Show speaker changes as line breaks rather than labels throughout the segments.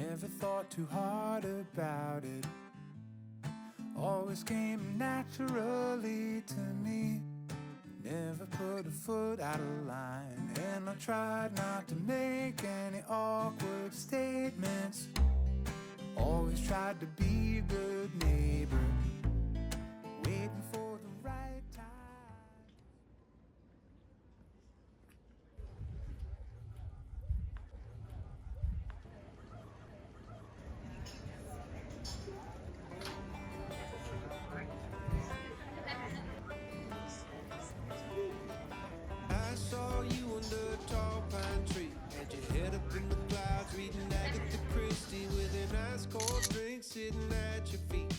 Never thought too hard about it. Always came naturally to me. Never put a foot out of line, and I tried not to make any awkward statements. Always tried to be a good neighbor, waiting for the right time.
I saw you under a tall pine tree. Had your head up in the clouds, reading Agatha Christie with an ice cold drink sitting at your feet.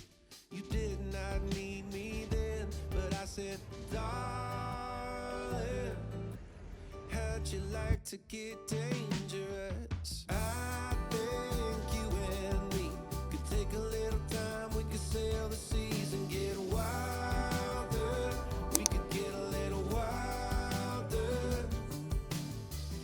You did not need me then, but I said, darling, how'd you like to get dangerous? I think you and me could take a little time. We could sail the seas and get wilder. We could get a little wilder.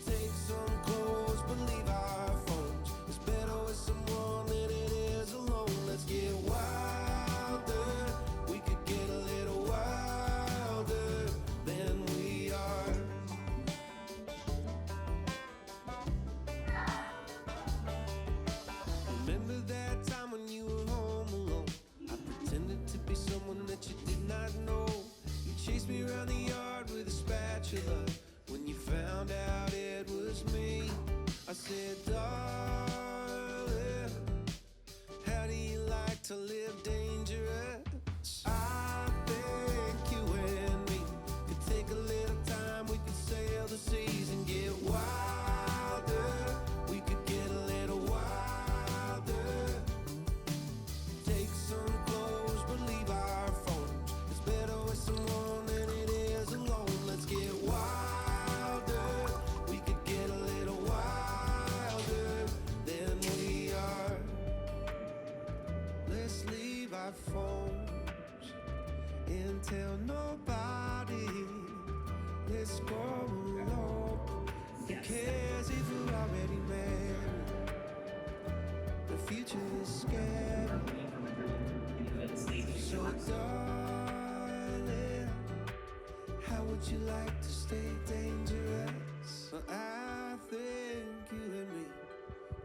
Take some clothes, but leave our phones. It's better with someone than it is alone. Let's get wilder. We could get a little wilder than we are. Remember that time when you were home alone? I pretended to be someone that you did not know. You chased me around the yard with a spatula. When you found out it was me, I said, darling, how do you like to live dangerous? I think you and me could take a little time. We could sail the seas and get wilder. We could get a little wilder. Take some clothes, but leave our phones. It's better with someone than it is alone. Let's get wilder. We could get a little wilder than we are. Let's leave our phones and tell nobody. Let's go alone. Who cares if we're already married? The future is scary. So darling, how would you like to stay dangerous? Well, I think you and me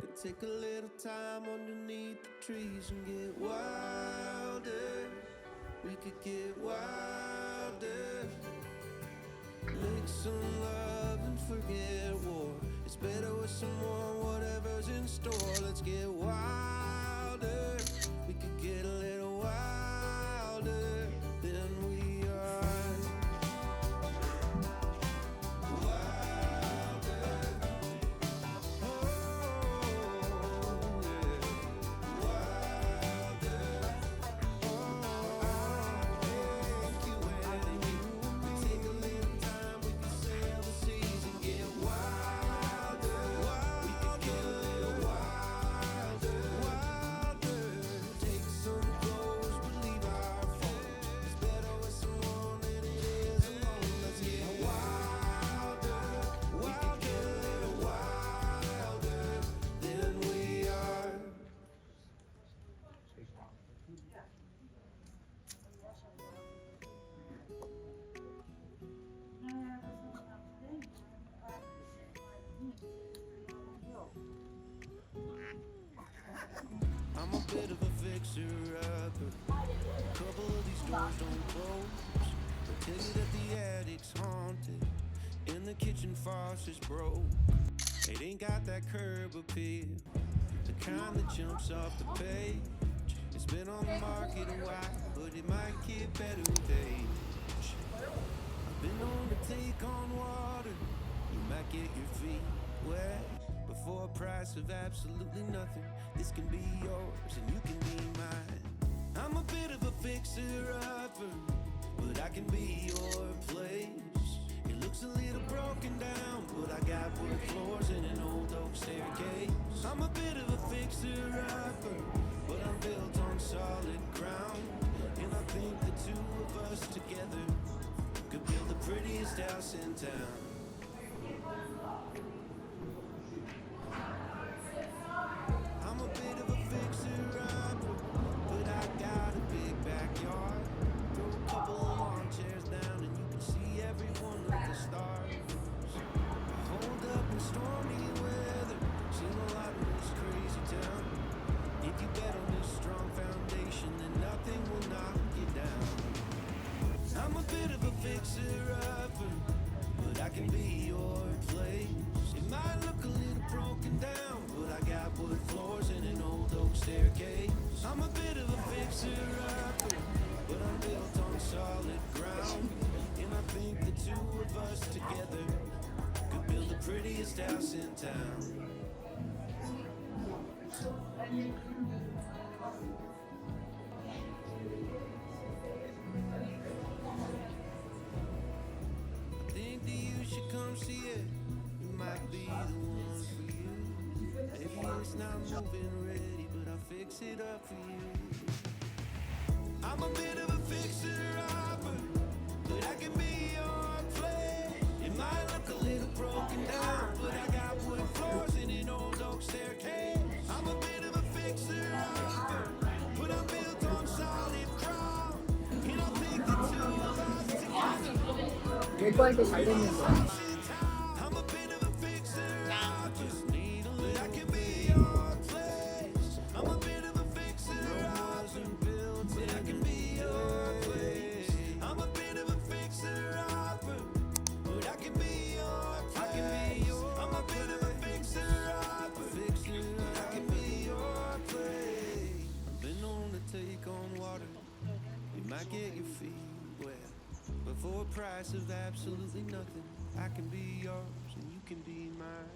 could take a little time underneath the trees and get wilder. We could get wilder. Make some love and forget war. It's better with someone, whatever's in store. Let's get wilder. We could get a little wilder than we are. Wilder. Oh, yeah. Wilder. Oh, I think you and me could take a little time. We could sail the seas and get wilder. We could get a little wilder. Take some clothes, but leave our phones. It's better with someone than it is alone. Let's get wilder. We could get a little wilder than we are. I'm a bit of a fixer-upper. A couple of these doors don't close. I tell you that the attic's haunted and the kitchen faucet's broke. It ain't got that curb appeal, the kind that jumps off the page. It's been on the market a while, but it might get better with age. I've been known to take on water. You might get your feet wet, but for a price of absolutely nothing, this can be yours and you can be mine. I'm a bit of a fixer-upper, but I can be your place. It looks a little broken down, but I got wood floors and an old oak staircase. I'm a bit of a fixer-upper, but I'm built on solid ground. And I think the two of us together could build the prettiest house in town. I'm a got wood floors and an old oak staircase. I'm a bit of a fixer-upper, but I'm built on solid ground. And I think the two of us together could build the prettiest house in town. I think that you should come see it. It might be the one for you. Maybe it's not moving ready, but I'll fix it up for you. I'm a bit of a fixer-upper, but I can be your place. It might look a little broken down, but I got wood floors and an old oak staircase. I'm a bit of a fixer-upper, but I'm built on solid ground. And I think the two of us together.
외부할 때 잘 됐는데.
I'm a bit of a fixer-upper, just need a little. I can be your place. I'm a bit of a fixer-upper, built, but I can be your place. I'm a bit of a fixer-upper, but I can be your place. I can be your. I'm a bit of a fixer-upper, but I can be your place. I've been known to take on water. You might get your feet wet, but for a price of absolutely nothing, I can be yours and you can be mine.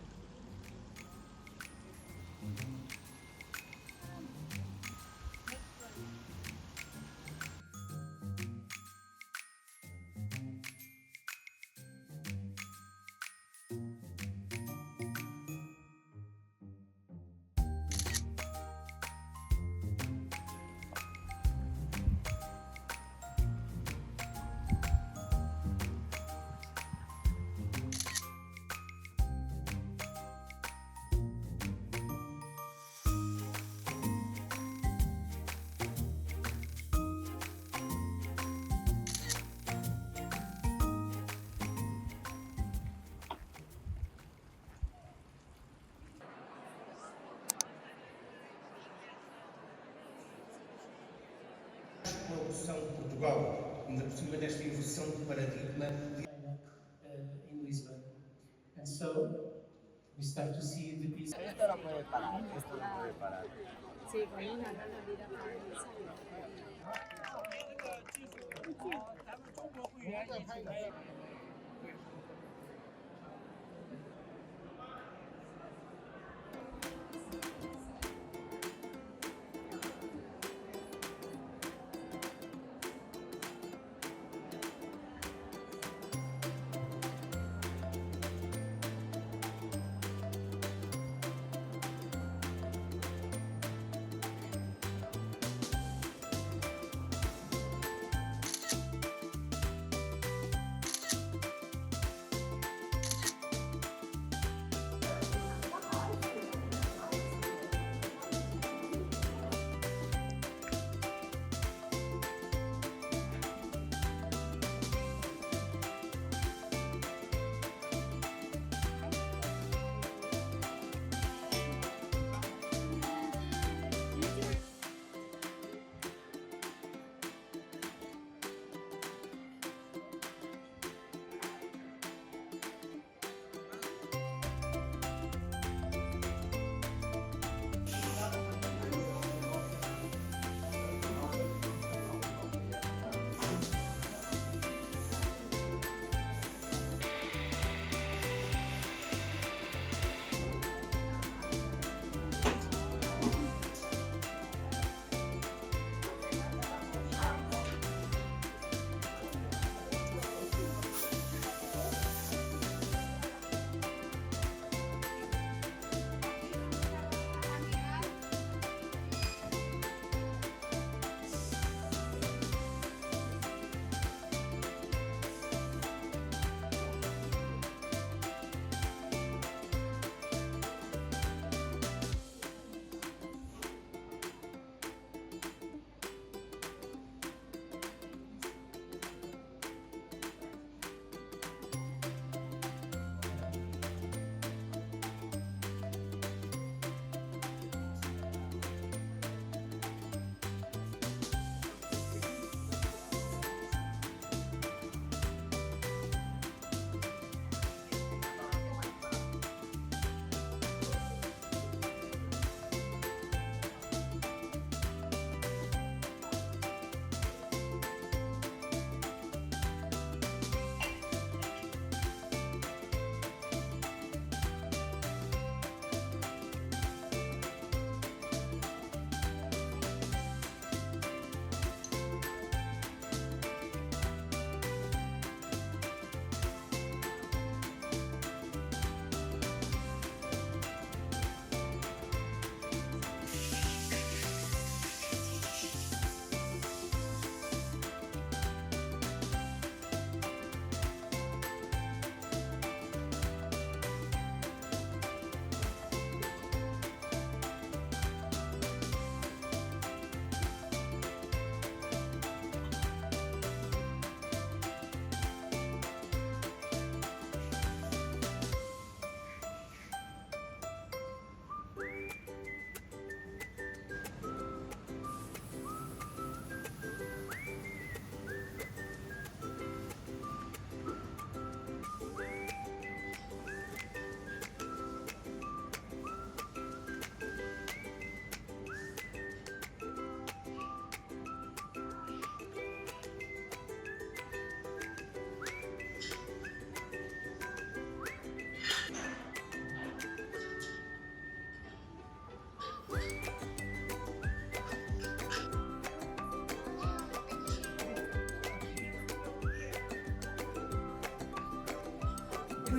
Com a evolução de Portugal, ainda por cima desta evolução de paradigma.
In Lisbon. And so we start to see the piece.
Esto no puede parar, esto no puede parar.
Sí, camina, da la vida para eso.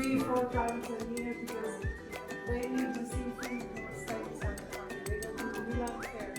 3-4 times a year because they need to see food in the States and the country. They go to the Milan Fair.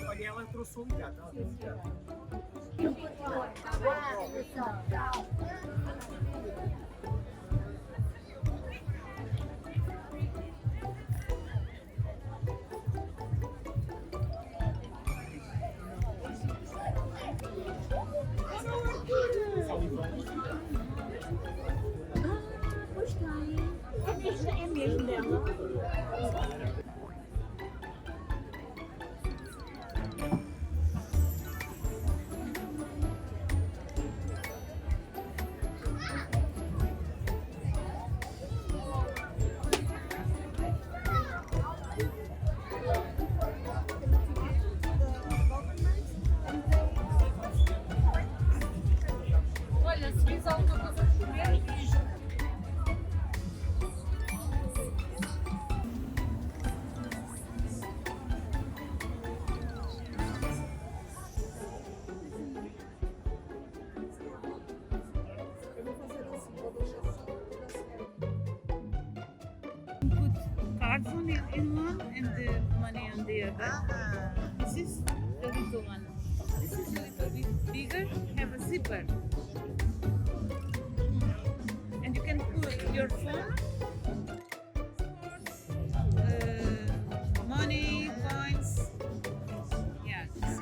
Olha, ela trouxe um gato.
É mesmo dela.
Olha, se fizer alguma coisa de comer,
in one and the money on the other. This is the little one. This is a little bit bigger, have a zipper. And you can put your phone, money, coins. Yeah, this is.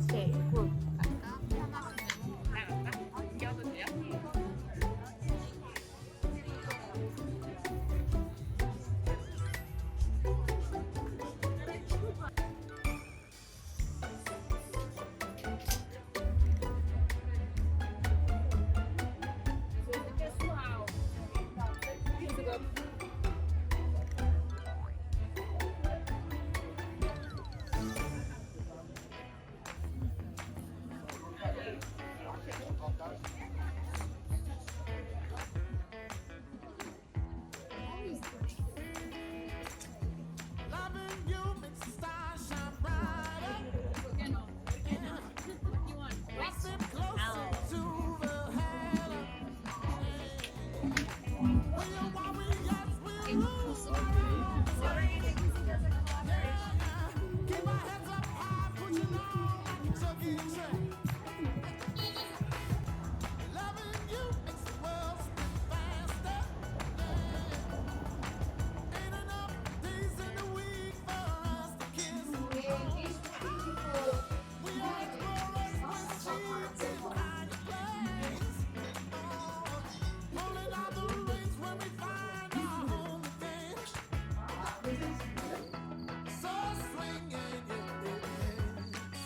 Okay, cool.
Loving you makes the stars shine brighter. One step closer to the halo. When you're warriors, we're keep our heads up high, pushing on like a chugging train. Loving you makes the world spin faster. Ain't enough days in the week for us to kiss. We are explorers with sheets in higher planes. Pulling out the reins when we find our home again. So swinging,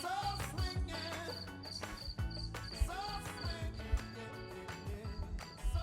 so swinging, so swinging, so swinging, so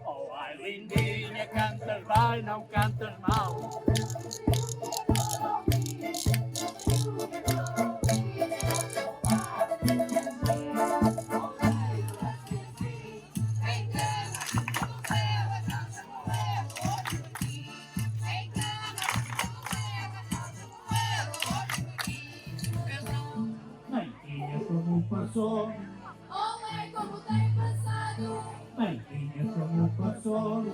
Oh, Eileen, je kent erbij, nou kent er nou. Mãe, como passou?
Oh, mãe, como tem passado?
Mãe, como passou?